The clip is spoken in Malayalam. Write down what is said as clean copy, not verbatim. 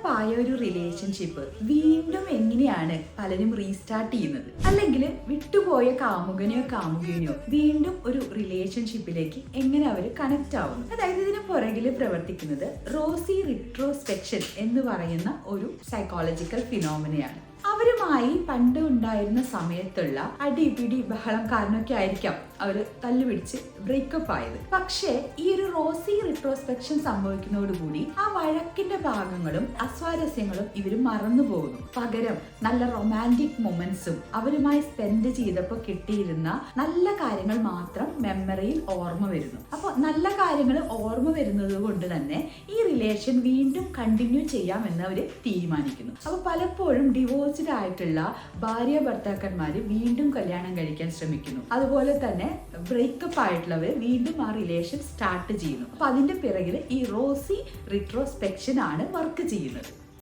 ബ്രേക്കപ്പ് ആയ ഒരു റിലേഷൻഷിപ്പ് വീണ്ടും എങ്ങനെയാണ് പലരും റീസ്റ്റാർട്ട് ചെയ്യുന്നത്? അല്ലെങ്കിൽ വിട്ടുപോയ കാമുകനെയോ കാമുകനെയോ വീണ്ടും ഒരു റിലേഷൻഷിപ്പിലേക്ക് എങ്ങനെ അവർ കണക്ട് ആവുന്നു? അതായത് ഇതിന് പുറകിൽ പ്രവർത്തിക്കുന്നത് റോസി റിട്രോസ്പെക്ഷൻ എന്ന് പറയുന്ന ഒരു സൈക്കോളജിക്കൽ ഫിനോമിനയാണ്. അവരുമായി പണ്ട് ഉണ്ടായിരുന്ന സമയത്തുള്ള അടിപിടി ബഹളം കാരണമൊക്കെ ആയിരിക്കാം അവർ തല്ലുപിടിച്ച് ബ്രേക്കപ്പ് ആയത്. പക്ഷേ ഈ ഒരു റോസി റിട്രോസ്പെക്ഷൻ സംഭവിക്കുന്നതോടുകൂടി ആ വഴക്കിന്റെ ഭാഗങ്ങളും അസ്വാരസ്യങ്ങളും ഇവർ മറന്നു പോകുന്നു. പകരം നല്ല റൊമാൻറ്റിക് മൊമെന്റ്സും അവരുമായി സ്പെൻഡ് ചെയ്തപ്പോൾ കിട്ടിയിരുന്ന നല്ല കാര്യങ്ങൾ മാത്രം മെമ്മറിയിൽ ഓർമ്മ വരുന്നു. അപ്പോൾ നല്ല കാര്യങ്ങൾ ഓർമ്മ വരുന്നത് കൊണ്ട് തന്നെ ഈ റിലേഷൻ വീണ്ടും കണ്ടിന്യൂ ചെയ്യാമെന്ന് അവർ തീരുമാനിക്കുന്നു. അപ്പോൾ പലപ്പോഴും ഡിവോഴ്സ്ഡ് ആയിട്ടുള്ള ഭാര്യ ഭർത്താക്കന്മാര് വീണ്ടും കല്യാണം കഴിക്കാൻ ശ്രമിക്കുന്നു. അതുപോലെ തന്നെ ബ്രേക്കപ്പ് ആയിട്ടുള്ളവർ വീണ്ടും ആ റിലേഷൻ സ്റ്റാർട്ട് ചെയ്യുന്നു. അപ്പൊ അതിന്റെ പിറകിൽ ഈ റോസി റിട്രോസ്പെക്ഷൻ ആണ് വർക്ക് ചെയ്യുന്നത്.